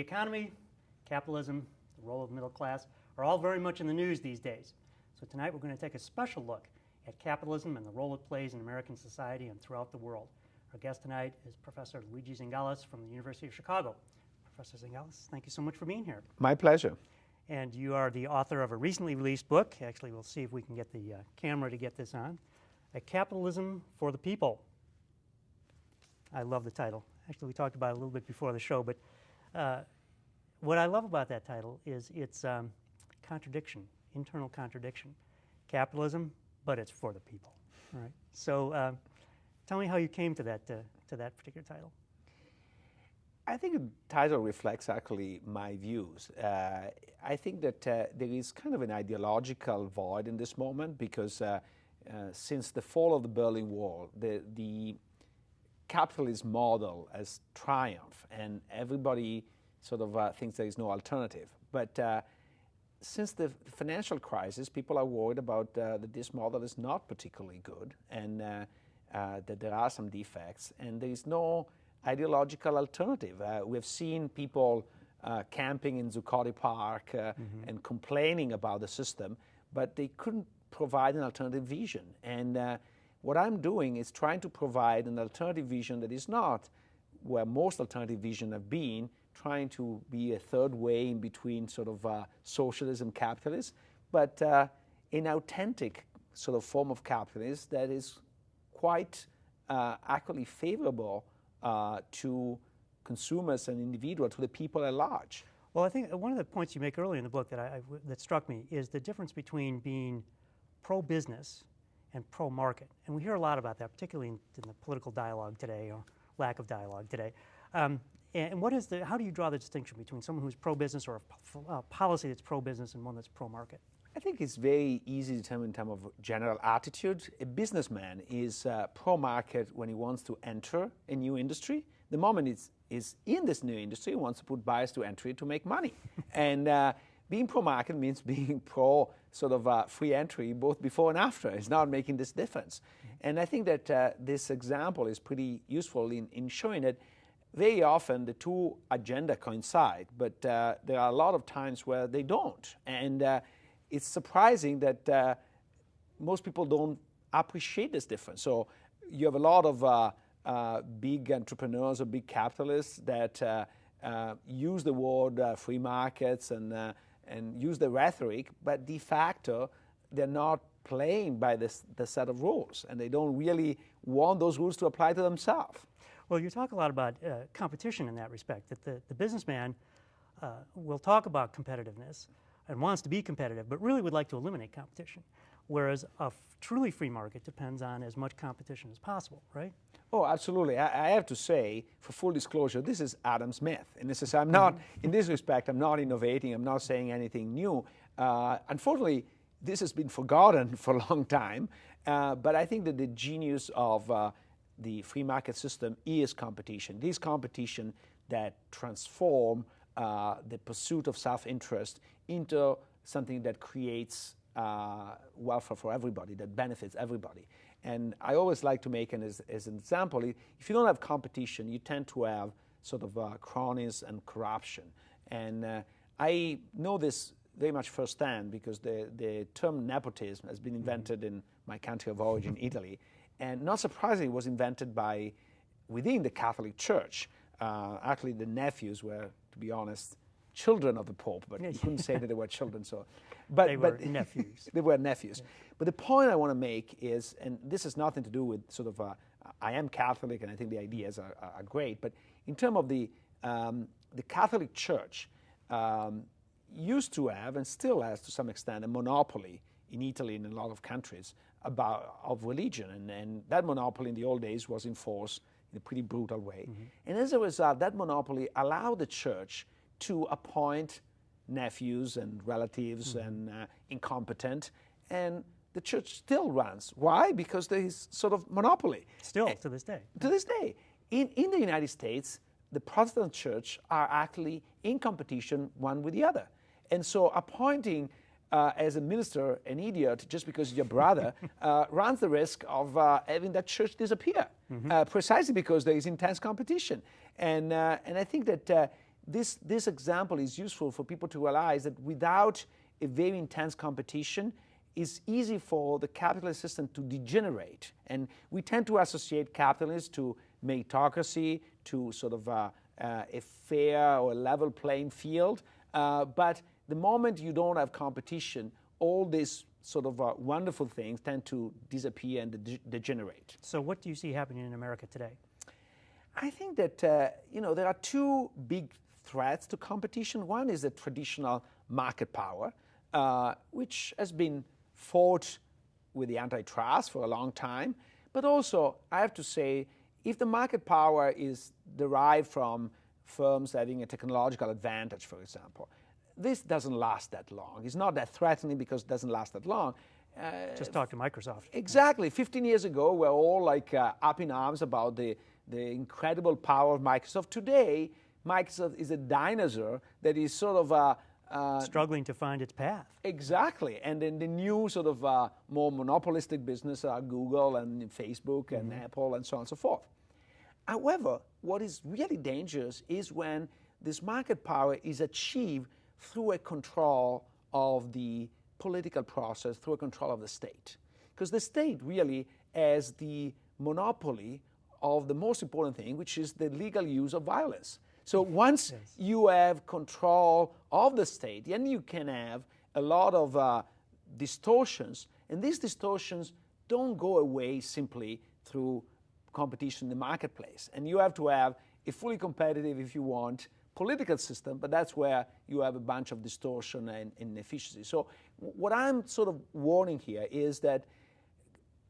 economy, capitalism, the role of the middle class are all very much in the news these days. So tonight we're going to take a special look at capitalism and the role it plays in American society and throughout the world. Our guest tonight is Professor Luigi Zingales from the University of Chicago. Professor Zingales, thank you so much for being here. My pleasure. And you are the author of a recently released book. Actually, we'll see if we can get the camera to get this on. A Capitalism for the People. I love the title. Actually, we talked about it a little bit before the show, but what I love about that title is its contradiction, internal contradiction. Capitalism, but it's for the people. All right. So tell me how you came to that particular title. I think the title reflects actually my views. I think that there is kind of an ideological void in this moment because since the fall of the Berlin Wall, the capitalist model has triumphed and everybody sort of thinks there is no alternative. But since the financial crisis, people are worried about that this model is not particularly good and that there are some defects and there is no ideological alternative. We have seen people camping in Zuccotti Park and complaining about the system, but they couldn't provide an alternative vision. And what I'm doing is trying to provide an alternative vision that is not where most alternative visions have been, trying to be a third way in between sort of socialism, capitalism, but an authentic sort of form of capitalism that is quite actually favorable to consumers and individuals, to the people at large. Well, I think one of the points you make earlier in the book that struck me is the difference between being pro-business and pro-market. And we hear a lot about that, particularly in the political dialogue today, or lack of dialogue today. And what is how do you draw the distinction between someone who's pro-business or a policy that's pro-business and one that's pro-market? I think it's very easy to determine in terms of general attitude. A businessman is pro-market when he wants to enter a new industry. The moment is in this new industry, he wants to put barriers to entry to make money. And being pro-market means being pro sort of free entry both before and after. It's not making this difference. And I think that this example is pretty useful in showing that very often the two agendas coincide, but there are a lot of times where they don't. And it's surprising that most people don't appreciate this difference. So you have a lot of big entrepreneurs or big capitalists that use the word free markets and use the rhetoric, but de facto they're not playing by the set of rules, and they don't really want those rules to apply to themselves. Well, you talk a lot about competition in that respect, that the businessman will talk about competitiveness and wants to be competitive, but really would like to eliminate competition, whereas a truly free market depends on as much competition as possible, right? Oh, absolutely. I have to say, for full disclosure, this is Adam Smith. And this is, I'm not, in this respect, I'm not innovating, I'm not saying anything new. Unfortunately, this has been forgotten for a long time, but I think that the genius of the free market system is competition. This competition that transform the pursuit of self-interest into something that creates welfare for everybody, that benefits everybody. And I always like to make as an example, if you don't have competition, you tend to have sort of cronies and corruption. And I know this very much firsthand because the term nepotism has been invented in my country of origin, Italy. And not surprisingly, it was invented within the Catholic Church. Actually, the nephews were, to be honest, children of the Pope, but you couldn't say that they were children. So, they were nephews. They were nephews. But the point I want to make is, and this has nothing to do with sort of, I am Catholic and I think the ideas are great, but in terms of the Catholic Church used to have, and still has to some extent, a monopoly in Italy and in a lot of countries of religion. And that monopoly in the old days was enforced in a pretty brutal way. And as a result, that monopoly allowed the church to appoint nephews and relatives and incompetent, and the church still runs. Why? Because there is sort of monopoly. Still, to this day. To this day. In the United States, the Protestant church are actually in competition one with the other. And so appointing as a minister an idiot just because he's your brother runs the risk of having that church disappear, precisely because there is intense competition. And I think that this example is useful for people to realize that without a very intense competition, it's easy for the capitalist system to degenerate. And we tend to associate capitalism to meritocracy, to sort of a fair or level playing field. But the moment you don't have competition, all these sort of wonderful things tend to disappear and degenerate. So what do you see happening in America today? I think that there are two big threats to competition. One is the traditional market power, which has been fought with the antitrust for a long time. But also, I have to say, if the market power is derived from firms having a technological advantage, for example, this doesn't last that long. It's not that threatening because it doesn't last that long. Just talk to Microsoft. Exactly. 15 years ago, we're all like up in arms about the incredible power of Microsoft. Today, Microsoft is a dinosaur that is sort of struggling to find its path. Exactly. And then the new sort of more monopolistic business are Google and Facebook and Apple and so on and so forth. However, what is really dangerous is when this market power is achieved through a control of the political process, through a control of the state. Because the state really has the monopoly of the most important thing, which is the legal use of violence. So once you have control of the state, then you can have a lot of distortions, and these distortions don't go away simply through competition in the marketplace. And you have to have a fully competitive, if you want, political system, but that's where you have a bunch of distortion and inefficiency. So what I'm sort of warning here is that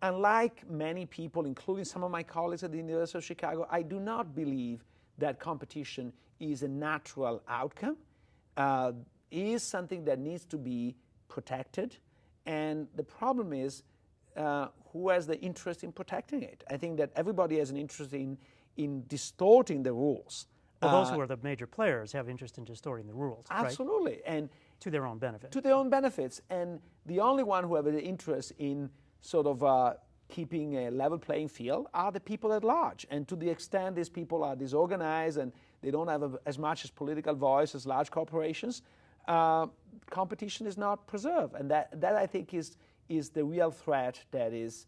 unlike many people, including some of my colleagues at the University of Chicago, I do not believe that competition is a natural outcome. It is something that needs to be protected. And the problem is who has the interest in protecting it? I think that everybody has an interest in distorting the rules. Well, those who are the major players have interest in distorting the rules, absolutely, right? And to their own benefit. To their own benefits. And the only one who have an interest in sort of keeping a level playing field are the people at large. And to the extent these people are disorganized and they don't have as much as political voice as large corporations, competition is not preserved. And that I think is the real threat that is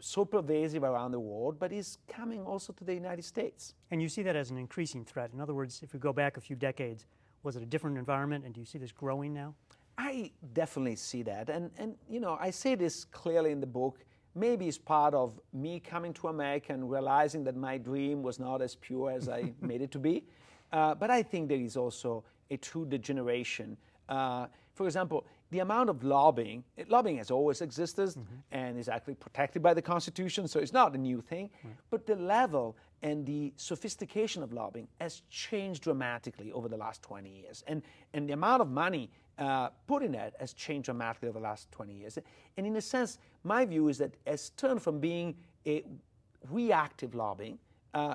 so pervasive around the world, but is coming also to the United States. And you see that as an increasing threat. In other words, if we go back a few decades, was it a different environment, and do you see this growing now? I definitely see that. And I say this clearly in the book. Maybe it's part of me coming to America and realizing that my dream was not as pure as I made it to be. But I think there is also a true degeneration. For example, the amount of lobbying has always existed and is actually protected by the Constitution, so it's not a new thing. Right. But the level and the sophistication of lobbying has changed dramatically over the last 20 years. And the amount of money put in that has changed dramatically over the last 20 years. And in a sense, my view is that it's turned from being a reactive lobbying,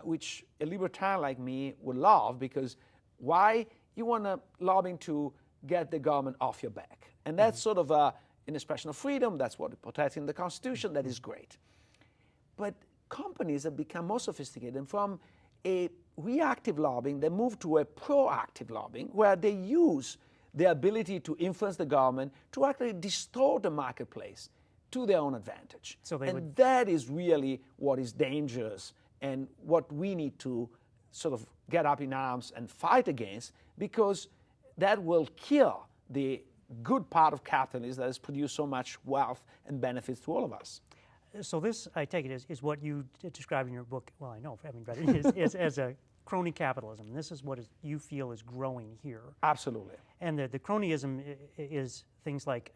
which a libertarian like me would love, because why? You want to lobbying to get the government off your back. And that's sort of an expression of freedom. That's what it protects in the Constitution. That is great. But companies have become more sophisticated, and from a reactive lobbying, they move to a proactive lobbying, where they use their ability to influence the government to actually distort the marketplace to their own advantage. That is really what is dangerous and what we need to sort of get up in arms and fight against, because that will kill the good part of capitalism that has produced so much wealth and benefits to all of us. So this, I take it, is what you describe in your book, well, I know, having read it, is as a crony capitalism. This is what you feel is growing here. Absolutely. And the cronyism is things like,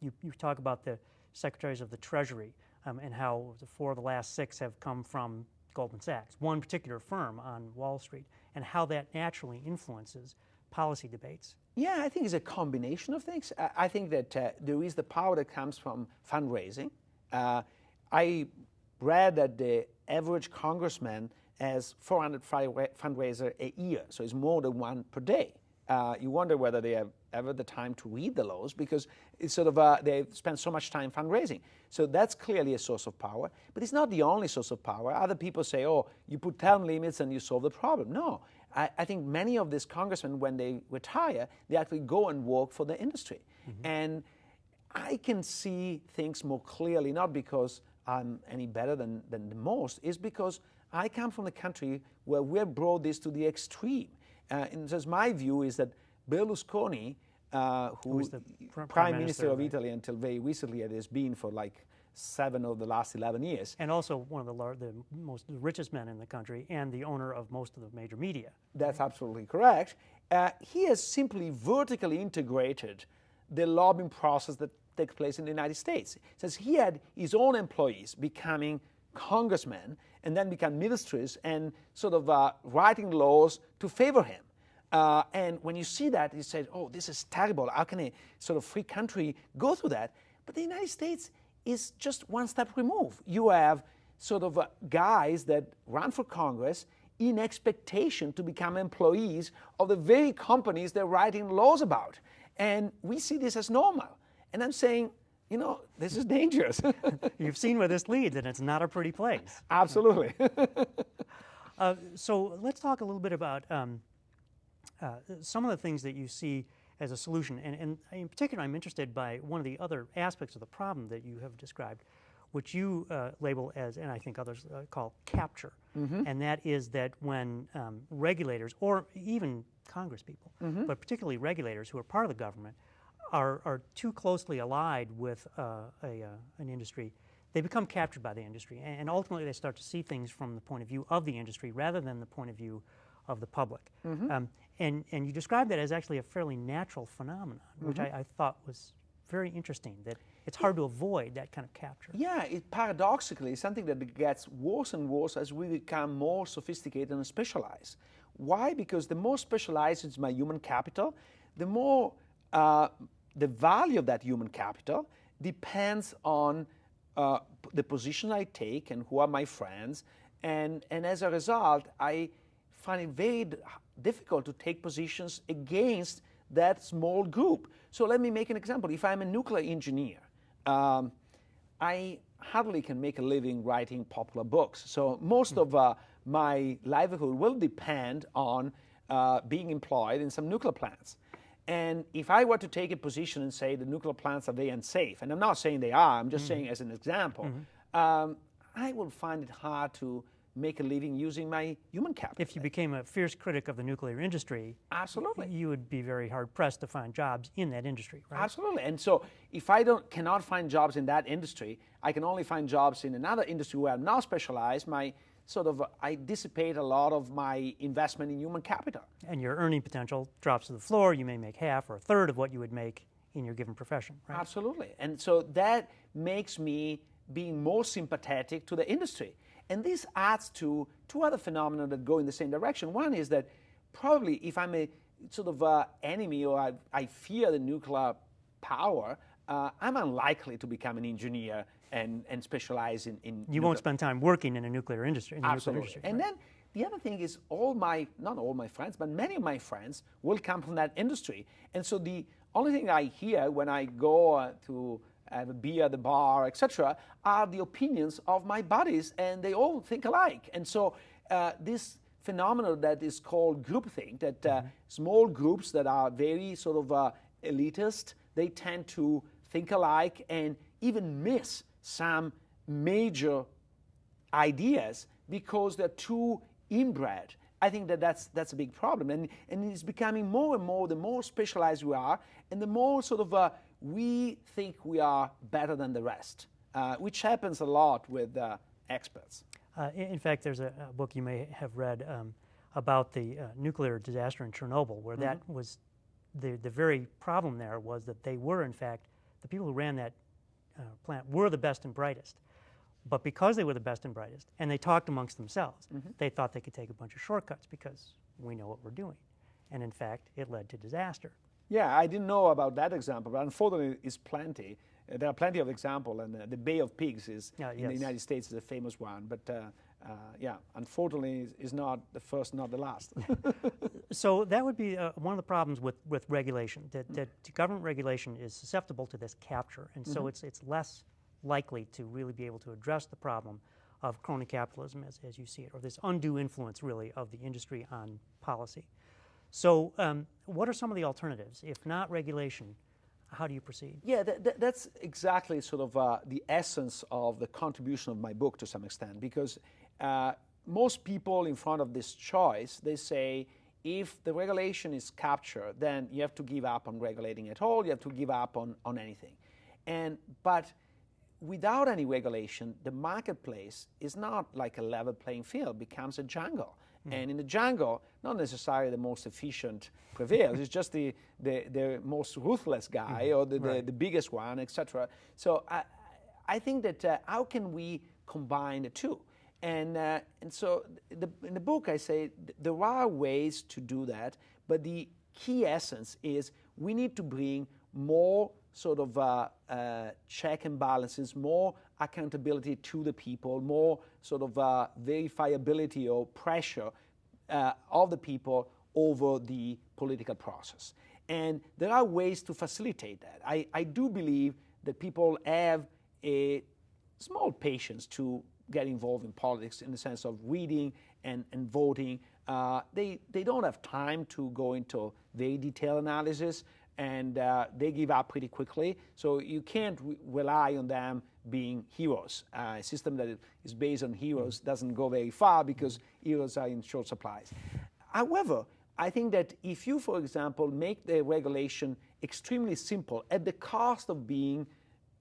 you talk about the secretaries of the Treasury and how 4 of the last 6 have come from Goldman Sachs, one particular firm on Wall Street, and how that naturally influences policy debates. Yeah, I think it's a combination of things. I think that there is the power that comes from fundraising. I read that the average congressman has 400 fundraiser a year, so it's more than 1 per day. You wonder whether they have ever the time to read the laws, because it's sort of they spend so much time fundraising. So that's clearly a source of power, but it's not the only source of power. Other people say, oh, you put term limits and you solve the problem. No, I think many of these congressmen, when they retire, they actually go and work for the industry. And I can see things more clearly, not because I'm any better than the most, is because I come from a country where we have brought this to the extreme. And just my view is that Berlusconi, who was the Prime Minister of Italy until very recently, it has been for like 7 of the last 11 years. And also one of the richest men in the country and the owner of most of the major media. That's absolutely correct. He has simply vertically integrated the lobbying process that takes place in the United States. Since he had his own employees becoming congressmen and then become ministers and sort of writing laws to favor him. And when you see that, you say, oh, this is terrible. How can a sort of free country go through that? But the United States is just one step removed. You have sort of guys that run for Congress in expectation to become employees of the very companies they're writing laws about. And we see this as normal. And I'm saying, you know, this is dangerous. You've seen where this leads, and it's not a pretty place. Absolutely. So let's talk a little bit about some of the things that you see as a solution. And in particular, I'm interested by one of the other aspects of the problem that you have described, which you label as, and I think others call capture. And that is that when regulators, or even Congress people, but particularly regulators who are part of the government, are too closely allied with an industry, they become captured by the industry. And ultimately, they start to see things from the point of view of the industry rather than the point of view of the public. And you describe that as actually a fairly natural phenomenon, which I thought was very interesting, that it's hard to avoid that kind of capture. Yeah, it paradoxically is something that gets worse and worse as we become more sophisticated and specialized. Why? Because the more specialized is my human capital, the more the value of that human capital depends on the position I take and who are my friends. And as a result, I find it very difficult to take positions against that small group. So let me make an example. If I'm a nuclear engineer, I hardly can make a living writing popular books. So most of my livelihood will depend on being employed in some nuclear plants. And if I were to take a position and say the nuclear plants are very unsafe, and I'm not saying they are, I'm just saying as an example, I will find it hard to make a living using my human capital. If you became a fierce critic of the nuclear industry, absolutely, you would be very hard-pressed to find jobs in that industry, right? Absolutely. And so if I cannot find jobs in that industry, I can only find jobs in another industry where I'm not specialized. I dissipate a lot of my investment in human capital. And your earning potential drops to the floor. You may make half or a third of what you would make in your given profession, right? Absolutely. And so that makes me being more sympathetic to the industry. And this adds to two other phenomena that go in the same direction. One is that probably if I'm a sort of enemy or I fear the nuclear power, I'm unlikely to become an engineer and specialize in you won't spend time working in a nuclear industry. Absolutely. And then the other thing is not all my friends, but many of my friends will come from that industry. And so the only thing I hear when I go to have a beer at the bar, etc., are the opinions of my buddies, and they all think alike. And so this phenomenon that is called groupthink, that small groups that are very sort of elitist, they tend to think alike and even miss some major ideas because they're too inbred. I think that's a big problem, and it's becoming more and more, the more specialized we are, and the more sort of we think we are better than the rest, which happens a lot with experts. In fact, there's a book you may have read about the nuclear disaster in Chernobyl, where that was the very problem there was that they were, in fact, the people who ran that plant were the best and brightest. But because they were the best and brightest, and they talked amongst themselves, they thought they could take a bunch of shortcuts because we know what we're doing. And in fact, it led to disaster. Yeah, I didn't know about that example, but unfortunately, it's plenty. There are plenty of examples, and the Bay of Pigs is in the United States is a famous one. But yeah, unfortunately, is not the first, not the last. So that would be one of the problems with regulation. That government regulation is susceptible to this capture, and so it's less likely to really be able to address the problem of crony capitalism as you see it, or this undue influence really of the industry on policy. So what are some of the alternatives? If not regulation, how do you proceed? Yeah, that's exactly sort of the essence of the contribution of my book to some extent, because most people in front of this choice, they say, if the regulation is captured, then you have to give up on regulating at all, you have to give up on anything. But without any regulation, the marketplace is not like a level playing field, it becomes a jungle. And in the jungle, not necessarily the most efficient prevails, it's just the most ruthless guy or the biggest one, etc. So I think that how can we combine the two? And so in the book I say there are ways to do that, but the key essence is we need to bring more sort of check and balances, more accountability to the people, more sort of verifiability or pressure of the people over the political process. And there are ways to facilitate that. I do believe that people have a small patience to get involved in politics in the sense of reading and voting. They don't have time to go into very detailed analysis, and they give up pretty quickly. So you can't rely on them being heroes. A system that is based on heroes doesn't go very far because heroes are in short supplies. However, I think that if you, for example, make the regulation extremely simple at the cost of being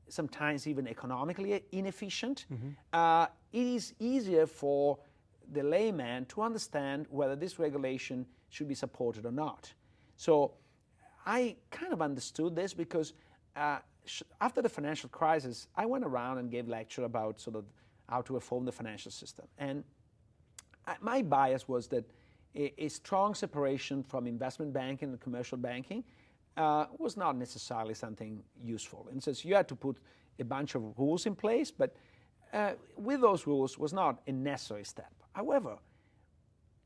sometimes even economically inefficient, it is easier for the layman to understand whether this regulation should be supported or not. So I kind of understood this because after the financial crisis, I went around and gave lecture about sort of how to reform the financial system. And my bias was that a strong separation from investment banking and commercial banking was not necessarily something useful. And so you had to put a bunch of rules in place, but with those rules was not a necessary step. However,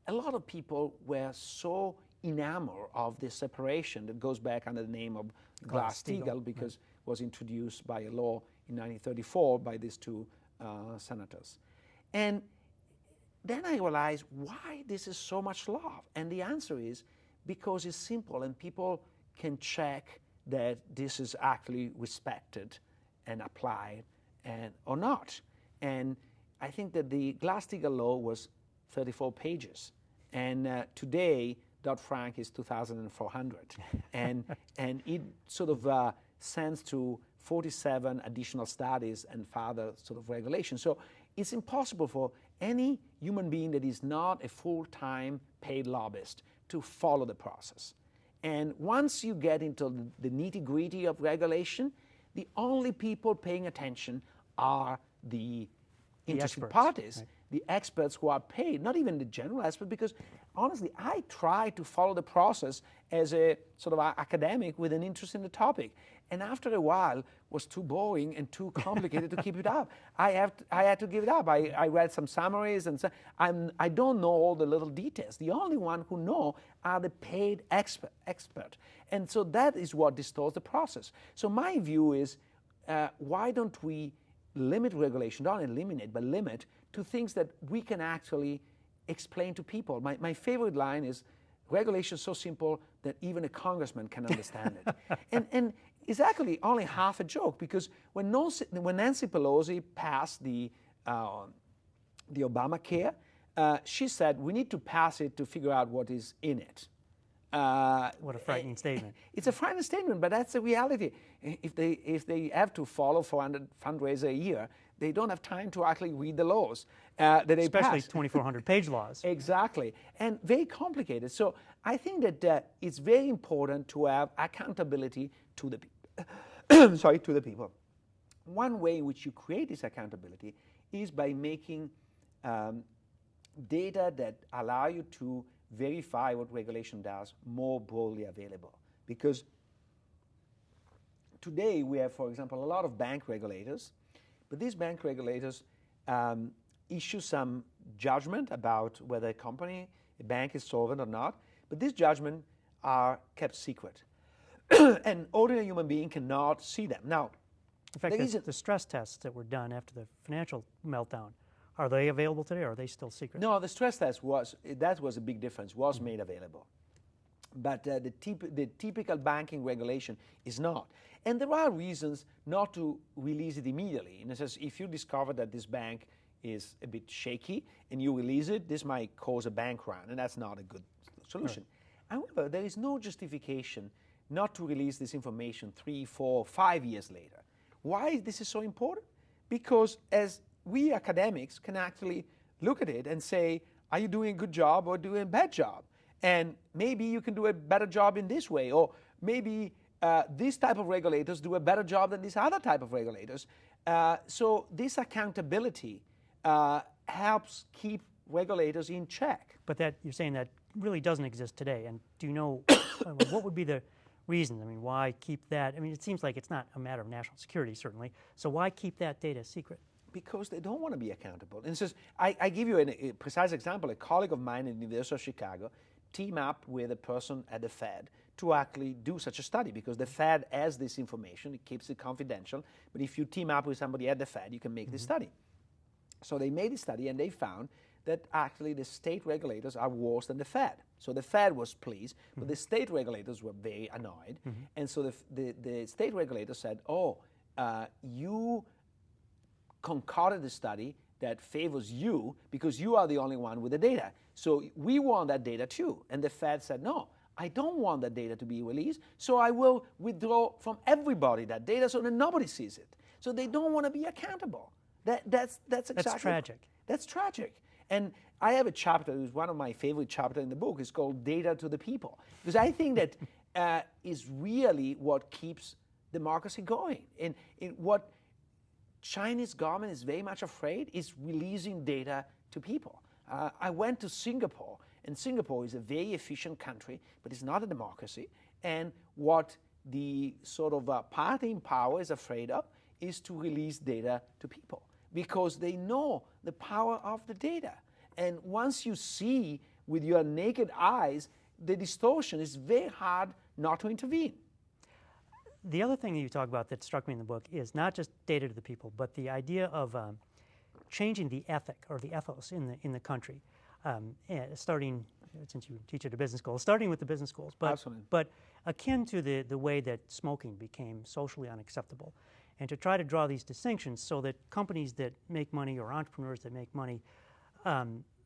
a lot of people were so enamored of this separation that goes back under the name of Glass-Steagall because it was introduced by a law in 1934 by these two senators. And then I realized why this is so much love. And the answer is because it's simple and people can check that this is actually respected and applied or not. And I think that the Glass-Steagall law was 34 pages. And today, Dodd-Frank is 2,400. and it sort of sends to 47 additional studies and further sort of regulations. So it's impossible for any human being that is not a full-time paid lobbyist to follow the process. And once you get into the nitty-gritty of regulation, the only people paying attention are the interested parties, the experts who are paid, not even the general experts, because honestly, I try to follow the process as a sort of academic with an interest in the topic. And after a while, it was too boring and too complicated to keep it up. I had to give it up. I read some summaries, and so I don't know all the little details. The only one who know are the paid expert. And so that is what distorts the process. So my view is, why don't we limit regulation, not eliminate, but limit to things that we can actually explain to people. My favorite line is, regulation is so simple that even a congressman can understand it. And it's actually only half a joke, because when Nancy Pelosi passed the Obamacare, she said, we need to pass it to figure out what is in it. What a frightening statement. It's a frightening statement, but that's the reality. If they have to follow 400 fundraisers a year, they don't have time to actually read the laws that they Especially pass. 2,400-page laws. Exactly, and very complicated. So I think that it's very important to have accountability to the people. Sorry, to the people. One way in which you create this accountability is by making data that allow you to verify what regulation does more broadly available. Because today we have, for example, a lot of bank regulators, but these bank regulators issue some judgment about whether a bank is solvent or not, but these judgments are kept secret. An ordinary human being cannot see them. Now, in fact, the stress tests that were done after the financial meltdown Are they available today, or are they still secret? No, the stress test that was a big difference, was made available. But the typical banking regulation is not. And there are reasons not to release it immediately. In a sense, if you discover that this bank is a bit shaky and you release it, this might cause a bank run, and that's not a good solution. Right. However, there is no justification not to release this information 3, 4, 5 years later. Why this is so important? Because as we academics can actually look at it and say, are you doing a good job or doing a bad job? And maybe you can do a better job in this way, or maybe this type of regulators do a better job than this other type of regulators. So this accountability helps keep regulators in check. But that you're saying that really doesn't exist today. And do you know what would be the reason? I mean, why keep that? I mean, it seems like it's not a matter of national security, certainly. So why keep that data secret? Because they don't want to be accountable. And so I give you a precise example. A colleague of mine at the University of Chicago teamed up with a person at the Fed to actually do such a study, because the Fed has this information, it keeps it confidential, but if you team up with somebody at the Fed, you can make this study. So they made a study and they found that actually the state regulators are worse than the Fed. So the Fed was pleased, but the state regulators were very annoyed. And so the state regulators said, you concocted a study that favors you because you are the only one with the data. So we want that data too. And the Fed said, no, I don't want that data to be released, so I will withdraw from everybody that data so that nobody sees it. So they don't want to be accountable. That's exactly. That's tragic. That's tragic. And I have a chapter, it's one of my favorite chapters in the book, it's called Data to the People. Because I think that is really what keeps democracy going. And what Chinese government is very much afraid is releasing data to people. I went to Singapore, and Singapore is a very efficient country, but it's not a democracy. And what the sort of party in power is afraid of is to release data to people, because they know the power of the data. And once you see with your naked eyes the distortion, it's very hard not to intervene. The other thing that you talk about that struck me in the book is not just data to the people, but the idea of changing the ethic or the ethos in the country, starting, since you teach at a business school, starting with the business schools, but akin to the way that smoking became socially unacceptable, and to try to draw these distinctions so that companies that make money or entrepreneurs that make money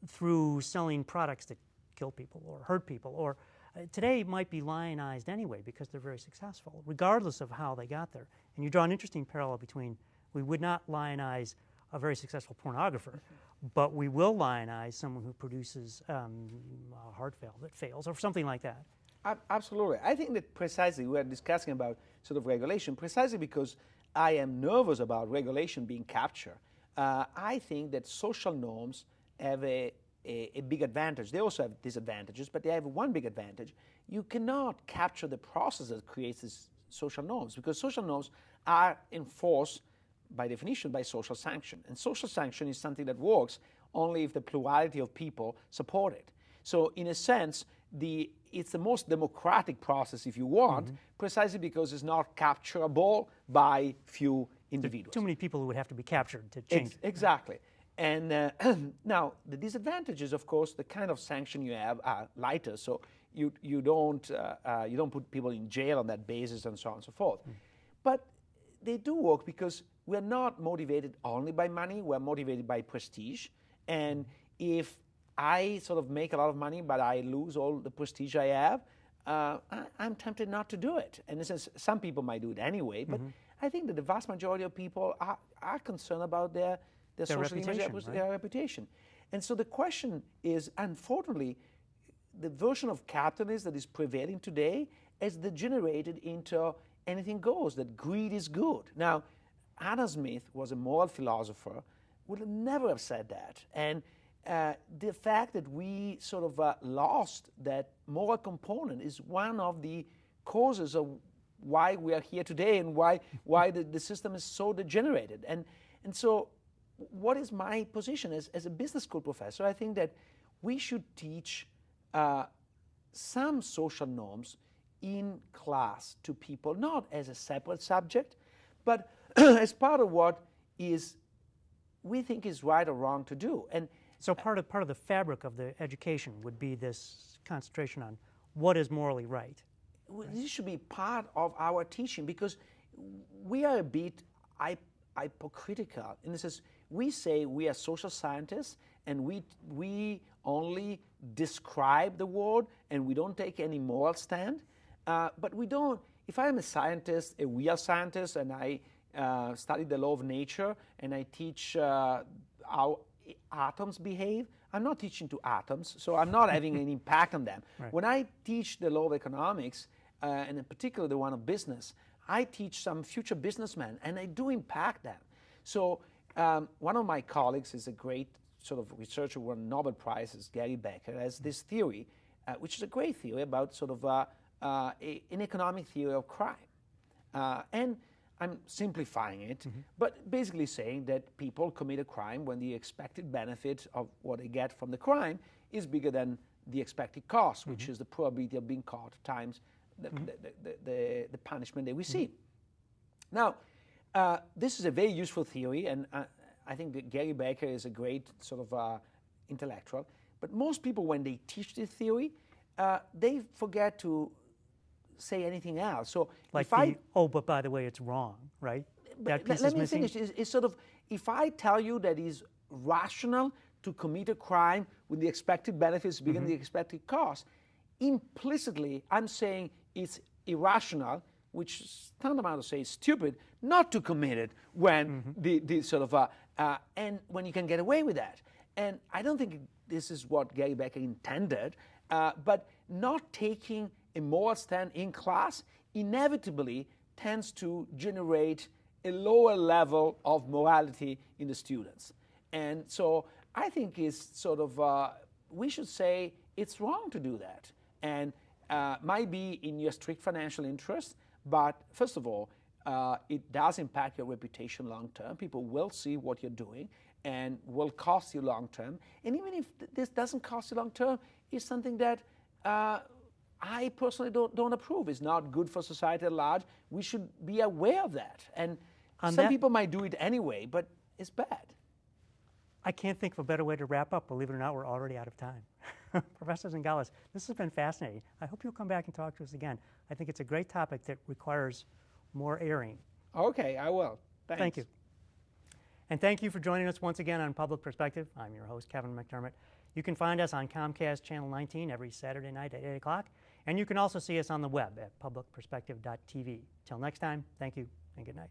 through selling products that kill people or hurt people, or today might be lionized anyway because they're very successful, regardless of how they got there. And you draw an interesting parallel between, we would not lionize a very successful pornographer, but we will lionize someone who produces a heart valve that fails or something like that. Absolutely. I think that precisely we are discussing about sort of regulation precisely because I am nervous about regulation being captured. I think that social norms have a big advantage. They also have disadvantages, but they have one big advantage. You cannot capture the process that creates these social norms, because social norms are enforced by definition by social sanction. And social sanction is something that works only if the plurality of people support it. So in a sense, it's the most democratic process, if you want, precisely because it's not capturable by few individuals. Too many people who would have to be captured to change it. Exactly. And now, the disadvantage is, of course, the kind of sanction you have are lighter, so you don't put people in jail on that basis and so on and so forth. But they do work because we're not motivated only by money, we're motivated by prestige. And if I sort of make a lot of money, but I lose all the prestige I have, I'm tempted not to do it. And some people might do it anyway, but I think that the vast majority of people are concerned about their social reputation, image, their reputation. And so the question is, unfortunately, the version of capitalism that is prevailing today has degenerated into anything goes, that greed is good. Now, Adam Smith was a moral philosopher, would have never have said that. And the fact that we sort of lost that moral component is one of the causes of why we are here today and why the system is so degenerated. And so what is my position as a business school professor? I think that we should teach some social norms in class to people, not as a separate subject, but as part of what is we think is right or wrong to do. And so part of the fabric of the education would be this concentration on what is morally right. this should be part of our teaching, because we are a bit hypocritical in the sense we say we are social scientists and we only describe the world and we don't take any moral stand. But we don't. If I am a scientist, a real scientist, and I study the law of nature and I teach how atoms behave, I'm not teaching to atoms, so I'm not having any impact on them. Right. When I teach the law of economics, and in particular the one of business, I teach some future businessmen, and I do impact them. So one of my colleagues is a great sort of researcher who won Nobel Prizes, Gary Becker, has this theory, which is a great theory about sort of an economic theory of crime. And I'm simplifying it, but basically saying that people commit a crime when the expected benefit of what they get from the crime is bigger than the expected cost, which is the probability of being caught times the punishment they receive. Now, this is a very useful theory, and I think that Gary Becker is a great sort of intellectual, but most people, when they teach this theory, they forget to say anything else. So Like but by the way, it's wrong, right? That piece let is me missing. finish. It's sort of, if I tell you that it's rational to commit a crime with the expected benefits bigger than the expected cost, implicitly I'm saying it's irrational, which is tantamount to say it's stupid, not to commit it when the sort of and when you can get away with that. And I don't think this is what Gary Becker intended, but not taking a moral stand in class inevitably tends to generate a lower level of morality in the students. And so I think it's sort of, we should say it's wrong to do that. And might be in your strict financial interest, but first of all, it does impact your reputation long term. People will see what you're doing and will cost you long term. And even if this doesn't cost you long term, it's something that I personally don't approve. It's not good for society at large. We should be aware of that. And some people might do it anyway, but it's bad. I can't think of a better way to wrap up. Believe it or not, we're already out of time. Professor Zingales, this has been fascinating. I hope you'll come back and talk to us again. I think it's a great topic that requires more airing. Okay, I will. Thanks. Thank you. And thank you for joining us once again on Public Perspective. I'm your host, Kevin McDermott. You can find us on Comcast Channel 19 every Saturday night at 8 o'clock. And you can also see us on the web at publicperspective.tv. Till next time, thank you and good night.